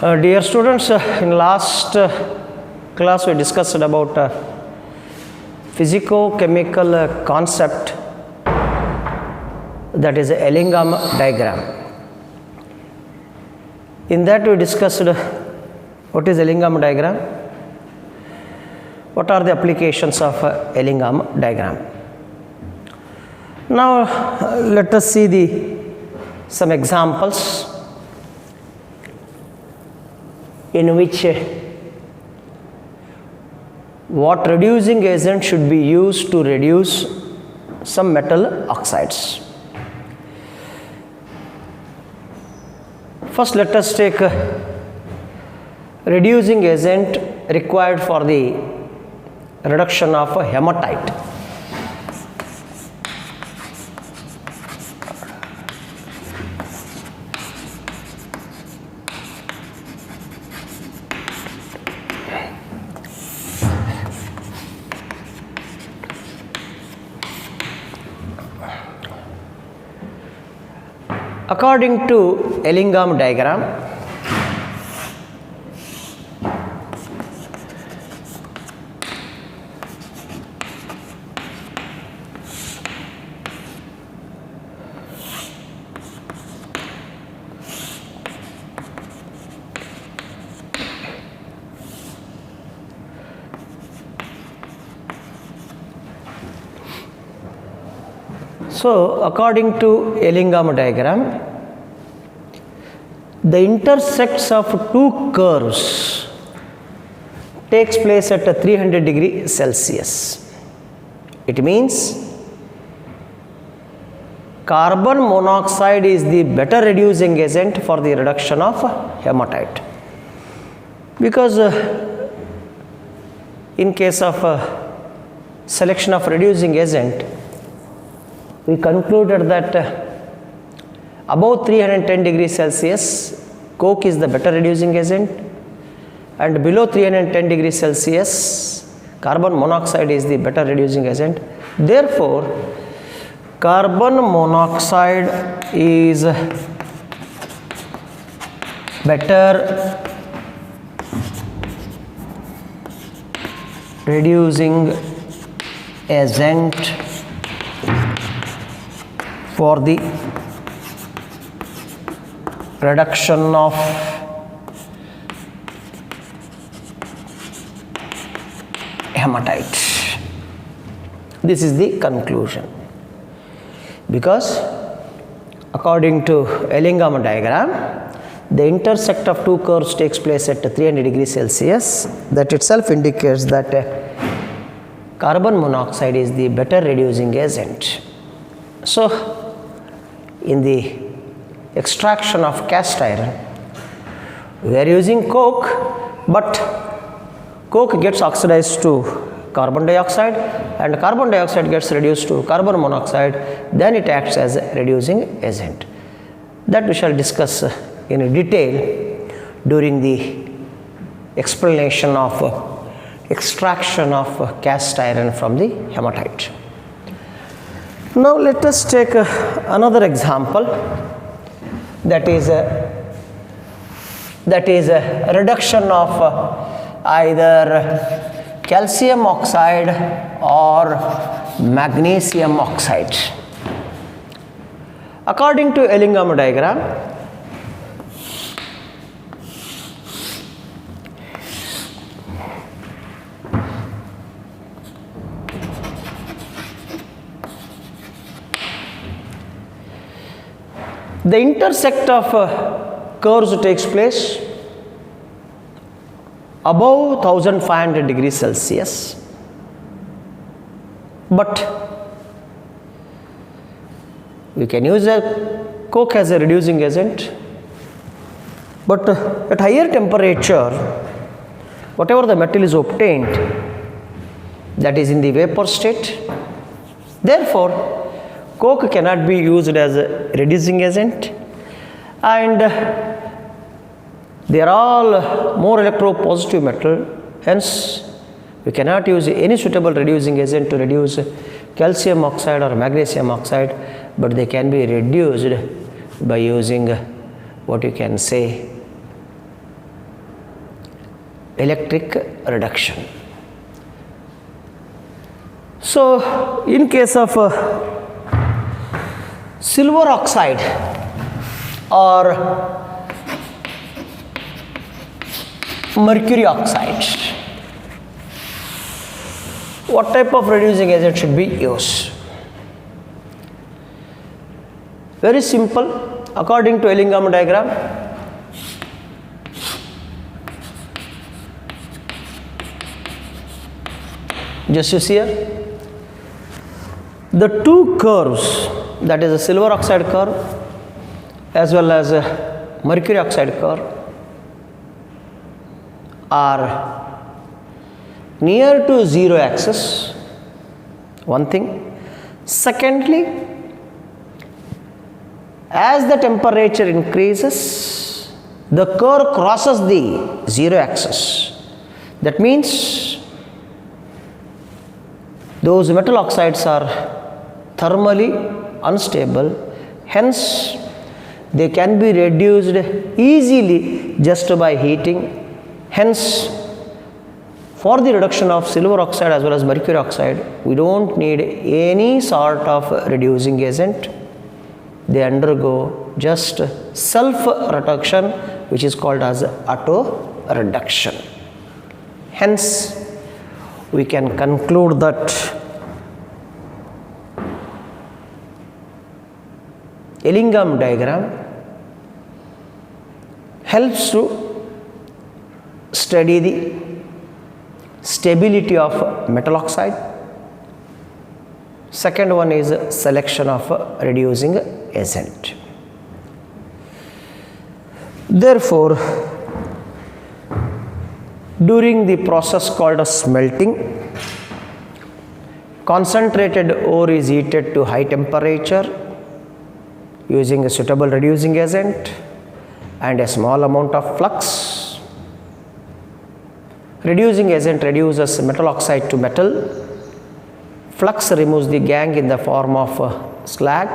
Dear students, in last class we discussed about physico-chemical concept, that is Ellingham diagram. In that we discussed what is Ellingham diagram, what are the applications of Ellingham diagram. Now let us see some examples in which what reducing agent should be used to reduce some metal oxides. First, let us take reducing agent required for the reduction of hematite. According to Ellingham diagram, the intersects of two curves takes place at 300 degrees Celsius. It means carbon monoxide is the better reducing agent for the reduction of hematite, because in case of selection of reducing agent, we concluded that above 310 degrees Celsius, coke is the better reducing agent, and below 310 degrees Celsius, carbon monoxide is the better reducing agent. Therefore, carbon monoxide is better reducing agent for the reduction of hematite. This is the conclusion, because according to Ellingham diagram, the intersect of two curves takes place at 300 degrees Celsius. That itself indicates that carbon monoxide is the better reducing agent. So in the extraction of cast iron, we are using coke, but coke gets oxidized to carbon dioxide and carbon dioxide gets reduced to carbon monoxide, then it acts as a reducing agent. That we shall discuss in detail during the explanation of extraction of cast iron from the hematite. Now let us take another example, that is a reduction of either calcium oxide or magnesium oxide. According to Ellingham diagram, the intersect of curves takes place above 1500 degrees Celsius, but we can use a coke as a reducing agent, but at higher temperature, whatever the metal is obtained, that is in the vapor state. Therefore, coke cannot be used as a reducing agent, and they are all more electropositive metal, hence we cannot use any suitable reducing agent to reduce calcium oxide or magnesium oxide, but they can be reduced by using what you can say electric reduction. So, in case of silver oxide or mercury oxide, what type of reducing agent should be used? Very simple, according to Ellingham diagram. Just you see here, the two curves, that is a silver oxide curve as well as a mercury oxide curve, are near to zero axis, one thing. Secondly, as the temperature increases, the curve crosses the zero axis. That means those metal oxides are thermally unstable, hence they can be reduced easily just by heating. Hence, for the reduction of silver oxide as well as mercury oxide, we don't need any sort of reducing agent. They undergo just self reduction, which is called as auto reduction. Hence, we can conclude that Ellingham diagram helps to study the stability of metal oxide. Second one is selection of reducing agent. Therefore, during the process called as smelting, concentrated ore is heated to high temperature using a suitable reducing agent and a small amount of flux. Reducing agent reduces metal oxide to metal. Flux removes the gangue in the form of slag.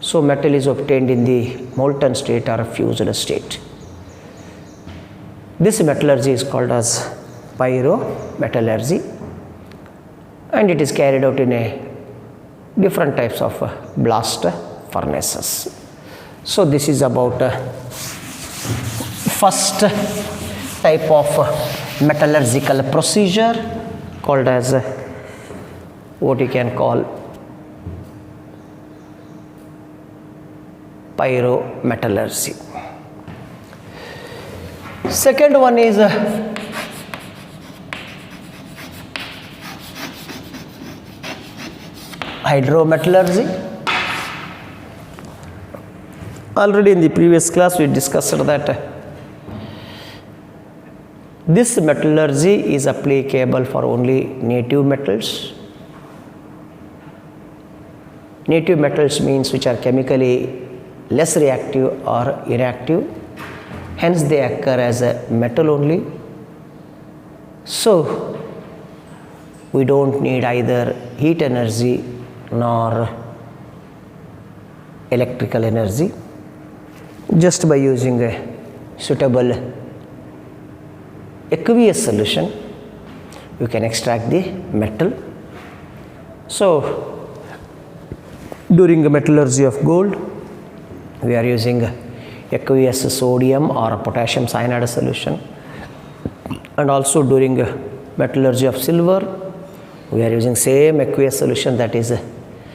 So, metal is obtained in the molten state or fused state. This metallurgy is called as pyrometallurgy, and it is carried out in a different types of blast furnaces. So, this is about first type of metallurgical procedure called as what you can call pyrometallurgy. Second one is hydrometallurgy. Already in the previous class we discussed that this metallurgy is applicable for only native metals. Native metals means which are chemically less reactive or inactive, hence they occur as a metal only. So, we don't need either heat energy nor electrical energy. Just by using a suitable aqueous solution, you can extract the metal. So, during the metallurgy of gold, we are using aqueous sodium or potassium cyanide solution, and also during metallurgy of silver, we are using same aqueous solution, that is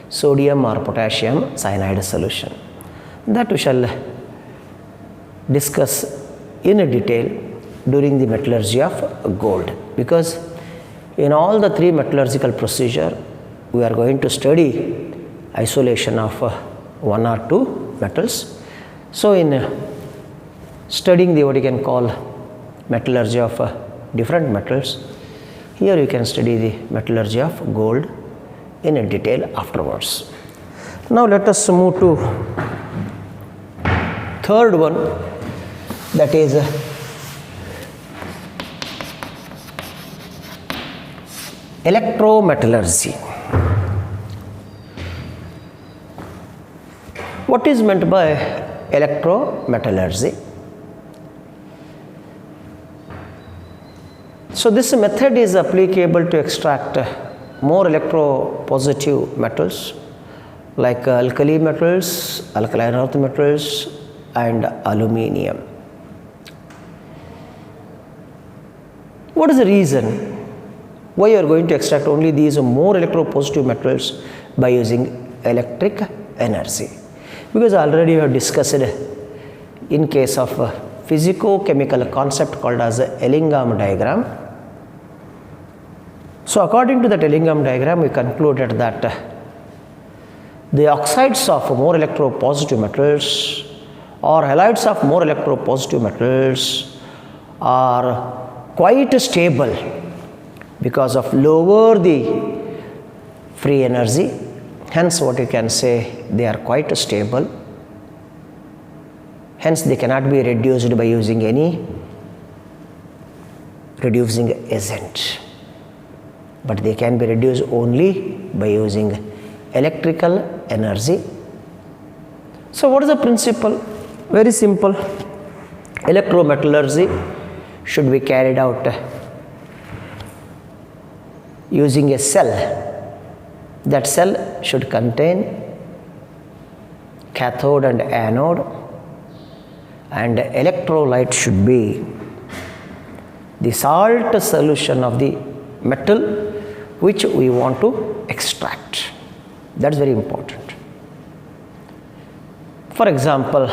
sodium or potassium cyanide solution. That we shall discuss in detail during the metallurgy of gold, because in all the three metallurgical procedure we are going to study isolation of one or two metals. So, in studying the what you can call metallurgy of different metals, here you can study the metallurgy of gold in detail afterwards. Now, let us move to third one, that is electrometallurgy. What is meant by electrometallurgy? So this method is applicable to extract more electropositive metals like alkali metals, alkaline earth metals and aluminium. What is the reason why you are going to extract only these more electropositive metals by using electric energy? Because already we have discussed in case of a physico-chemical concept called as a Ellingham diagram. So according to that Ellingham diagram, we concluded that the oxides of more electropositive metals or halides of more electropositive metals are quite stable because of lower the free energy. Hence what you can say, they are quite stable. Hence they cannot be reduced by using any reducing agent, but they can be reduced only by using electrical energy. So what is the principle? Very simple. Electrometallurgy should be carried out using a cell. That cell should contain cathode and anode, and electrolyte should be the salt solution of the metal which we want to extract. That's very important. For example,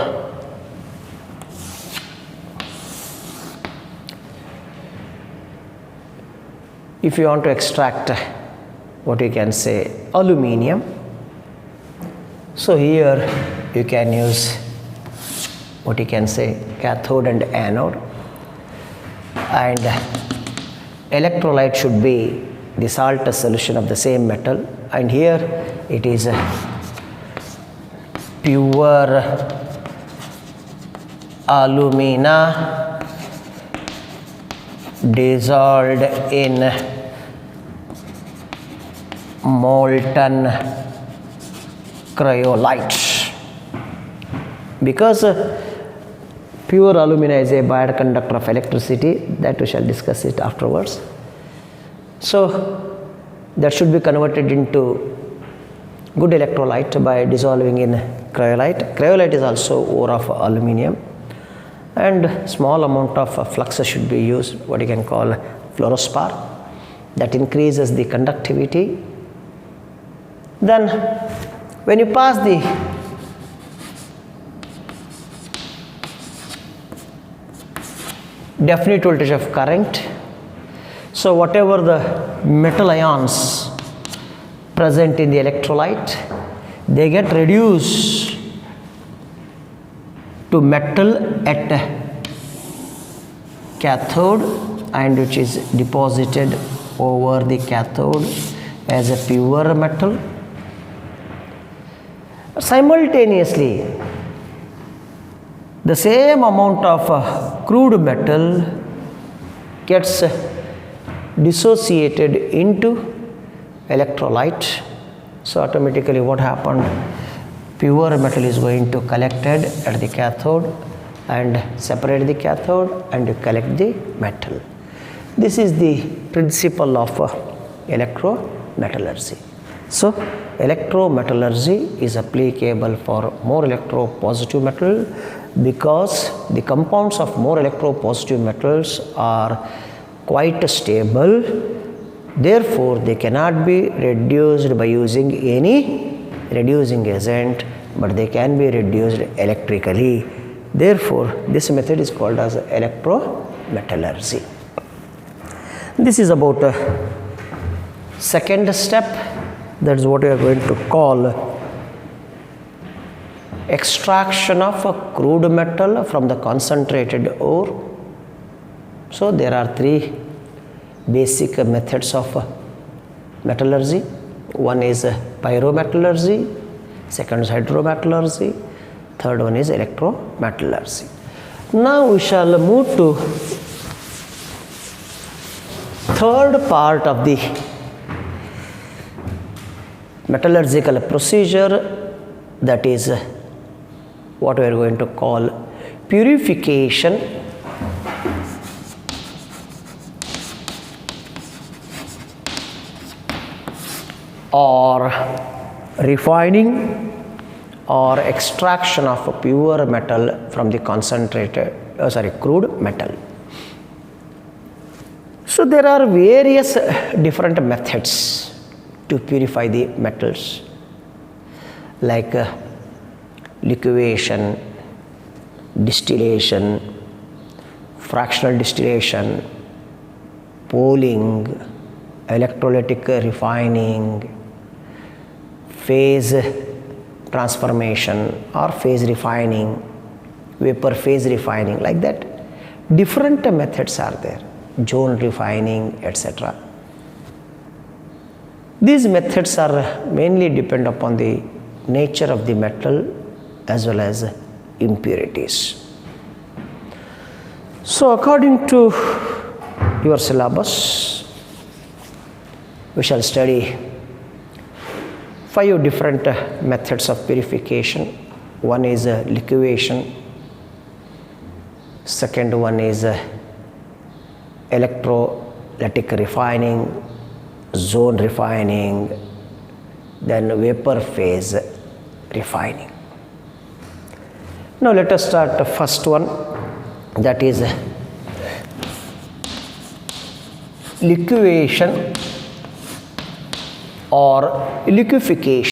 if you want to extract what you can say aluminium, so here you can use what you can say cathode and anode, and electrolyte should be the salt solution of the same metal, and here it is pure alumina dissolved in molten cryolite. Because pure alumina is a bad conductor of electricity, that we shall discuss it afterwards. So that should be converted into good electrolyte by dissolving in cryolite. Cryolite is also ore of aluminium, and small amount of flux should be used, what you can call fluorospar, that increases the conductivity. Then when you pass the definite voltage of current, so whatever the metal ions present in the electrolyte, they get reduced to metal at cathode, and which is deposited over the cathode as a pure metal. Simultaneously, the same amount of crude metal gets dissociated into electrolyte. So automatically what happened, pure metal is going to collected at the cathode and separate the cathode and collect the metal. This is the principle of electrometallurgy. So electrometallurgy is applicable for more electropositive metal because the compounds of more electropositive metals are quite stable. Therefore, they cannot be reduced by using any reducing agent, but they can be reduced electrically. Therefore, this method is called as electrometallurgy. This is about a second step. That is what we are going to call extraction of a crude metal from the concentrated ore. So there are three basic methods of metallurgy. One is pyrometallurgy, second is hydrometallurgy, third one is electrometallurgy. Now we shall move to third part of the metallurgical procedure, that is what we are going to call purification or refining or extraction of a pure metal from the crude metal. So there are various different methods to purify the metals, like liquefaction, distillation, fractional distillation, pooling, electrolytic refining, phase transformation or phase refining, vapor phase refining, like that. Different methods are there, zone refining, etc. These methods are mainly depend upon the nature of the metal as well as impurities. So according to your syllabus, we shall study 5 different methods of purification. One is liquefaction, second one is electrolytic refining, zone refining, then vapor phase refining. Now let us start the first one, that is liquefaction or liquefaction.